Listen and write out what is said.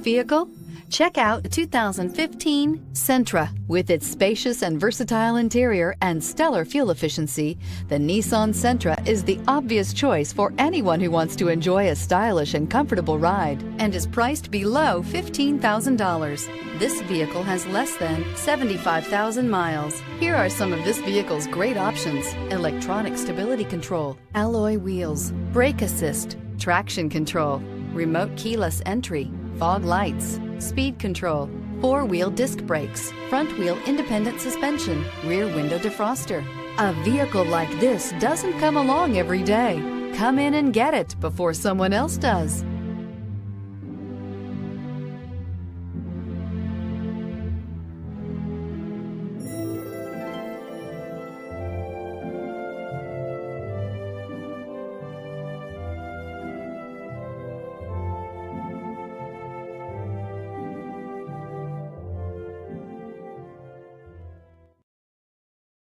vehicle? Check out the 2015 Sentra. With its spacious and versatile interior and stellar fuel efficiency, the Nissan Sentra is the obvious choice for anyone who wants to enjoy a stylish and comfortable ride and is priced below $15,000. This vehicle has less than 75,000 miles. Here are some of this vehicle's great options: electronic stability control, alloy wheels, brake assist, traction control, remote keyless entry, fog lights, speed control, four-wheel disc brakes, front-wheel independent suspension, rear window defroster. A vehicle like this doesn't come along every day. Come in and get it before someone else does.